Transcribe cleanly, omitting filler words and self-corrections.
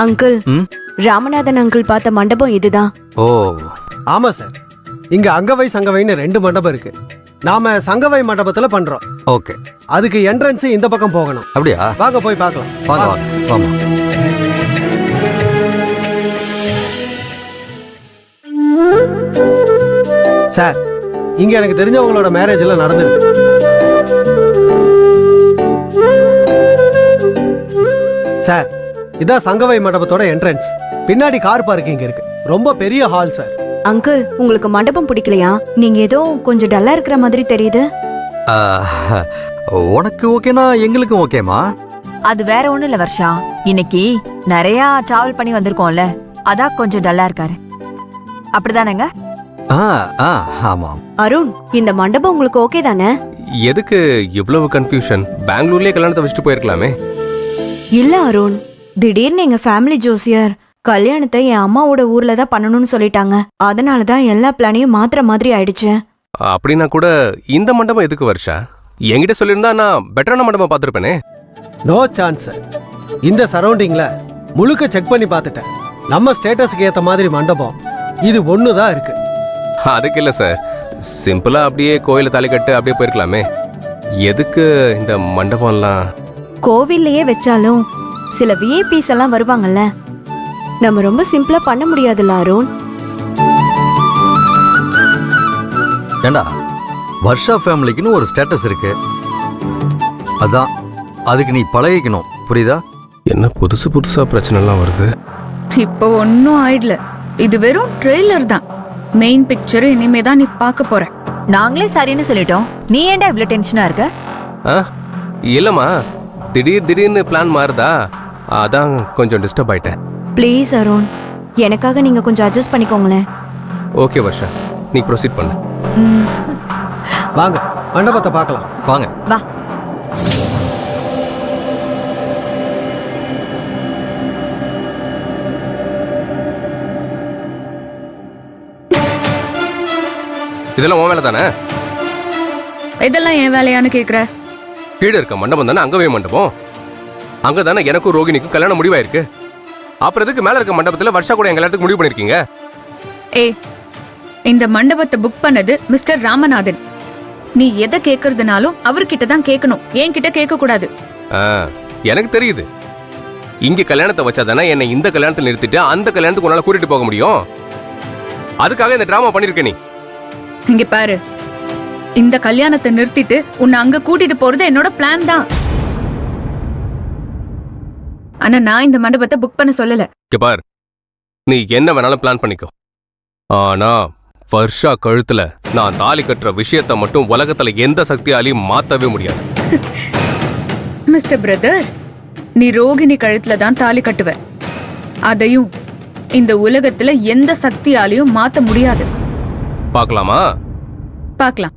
Uncle, Ramanathan uncle பார்த்த மண்டபம் இதுதான். ஓ ஆமா சார், இங்க அங்கவை சங்கவைன்னு 2 மண்டபம் இருக்கு. நாம சங்கவை மண்டபத்துல பண்றோம். ஓகே, அதுக்கு என்ட்ரன்ஸ் இந்த பக்கம் போகணும். அப்படியா? வாங்க போய் பார்க்கலாம். வாங்க வாங்க வாமா. சார், இங்க எனக்கு தெரிஞ்சவங்களோட மேரேஜ் எல்லாம் நடந்துருக்கு. சார், இதான் சங்கவை மண்டபத்தோட என்ட்ரன்ஸ். பின்னாடி கார் பார்க்கிங் இருக்கு. ரொம்ப பெரிய ஹால் சார். அங்கிள், உங்களுக்கு மண்டபம் பிடிக்கலையா? நீங்க ஏதோ கொஞ்சம் டல்லா இருக்கிற மாதிரி தெரியுது. உனக்கு ஓகேனா எங்களுக்கும் ஓகேமா. அது வேற ஒண்ணும் இல்ல வர்ஷா, இன்னைக்கு நிறைய டிராவல் பண்ணி வந்திருக்கோம்ல, அதான் கொஞ்சம் டல்லா இருக்காரு. அப்படிதானேங்க? ஆமாம். அருண், இந்த மண்டபம் உங்களுக்கு ஓகே தானே? எதுக்கு இவ்வளவு கன்ஃபியூஷன்? பெங்களூர்லயே கல்யாணத்தை வச்சுட்டு போயிருக்கலாமே. இல்ல அருண், திடீர்னு எங்க ஃபேமிலி ஜோசியர் கல்யாணத்தை என் அம்மாவோட ஊர்ல தான் பண்ணணும்னு சொல்லிட்டாங்க. அதனாலதான் எல்லா பிளானையும் மாத்திர மாதிரி ஆயிடுச்சு. அப்படின்னா கூட இந்த மண்டபம் எதுக்கு வருஷா? என்கிட்ட சொல்லியிருந்தா நான் பெட்டரான மண்டபம் பார்த்துருப்பேனே. No chance sir. இந்த சரௌண்டிங்ல முழுக்க செக் பண்ணி பார்த்துட்டேன். நம்ம ஸ்டேட்டஸ்க்கு ஏத்த மாதிரி மண்டபம் இது ஒண்ணுதான் இருக்கு. அதுக்கு இல்ல சார், சிம்பிளா அப்படியே கோயில தாலி கட்டு அப்படியே போயிருக்கலாமே. எதுக்கு இந்த மண்டபம்லாம்? கோவில்லையே வச்சாலும் சில விஐபிஸ் எல்லாம் வருவாங்கல்ல, நம்ம ரொம்ப சிம்பிளா பண்ண முடியாதுல்ல அருண்? ஏண்டா, வர்ஷா ஃபேமிலிக்குன்னு ஒரு ஸ்டேட்டஸ் இருக்கு. அதான் அதுக்கு நீ பழகிக்கணும், புரியுதா? என்ன புதுசு புதுசா பிரச்சனை எல்லாம் வருது? இப்போ ஒன்னும் ஆயிடல, இது வெறும் ட்ரெய்லர் தான். மெயின் பிக்சர் இனிமே தான் நீ பார்க்க போற. நாங்களே சரின்னு சொல்லிட்டோம், நீ ஏன்டா இவ்ளோ டென்ஷனா இருக்க? இல்லம்மா, திடீர்னு பிளான் மாறுதா, அதான் கொஞ்சம் டிஸ்டர்ப் ஆயிட்டேன். ப்ளீஸ் அருண், எனக்காக நீங்க கொஞ்சம் அட்ஜஸ்ட் பண்ணிக்கோங்களேன். ஓகே வர்ஷா, நீ ப்ரொசீட் பண்ணு. வாங்க மண்டபத்தை பார்க்கலாம். வாங்க. வா. இதெல்லாம் உன் வேலை தானே? இதெல்லாம் என் வேலையான்னு கேக்குற? கீழே இருக்க மண்டபம் தானே அங்கவே மண்டபம். அங்க தானே எனக்கும் ரோகிணிக்கும் கல்யாணம் முடிவாயிருக்கு. அப்புறம் எதுக்கு மேல இருக்க மண்டபத்துல வர்ஷா கூட எங்க எல்லாத்துக்கும் முடிவு பண்ணிருக்கீங்க? ஏய், இந்த மண்டபத்தை புக் பண்ணது மிஸ்டர் ராமநாதன். நீ எதை கேக்குறதுனாலும் அவர்கிட்ட தான் கேட்கணும், என்கிட்ட கேட்க கூடாது. எனக்கு தெரியுது. இங்க கல்யாணத்தை வச்சாதானே என்னை இந்த கல்யாணத்தை நிறுத்திட்டு அந்த கல்யாணத்துக்கு உன்னால கூட்டிட்டு போக முடியும். அதுக்காக இந்த டிராமா பண்ணிருக்க நீ. இங்க பாரு, இந்த கல்யாணத்தை நிறுத்திட்டு உன்னை அங்க கூட்டிட்டு போறது என்னோட பிளான் தான். ஆனா நான் இந்த மண்டபத்தை புக் பண்ண சொல்லல. இங்க பார், நீ என்ன வேணாலும் பிளான் பண்ணிக்கோ. ஆனா வர்ஷா கழுத்துல நான் தாலி கட்டுற விஷயத்த மட்டும் உலகத்துல எந்த சக்தியாலையும் மாத்தவே முடியாது. மிஸ்டர் பிரதர், நீ ரோகிணி கழுத்துல தான் தாலி கட்டுவ. அதையும் இந்த உலகத்துல எந்த சக்தியாலையும் மாத்த முடியாது. பார்க்கலாமா? பார்க்கலாம்.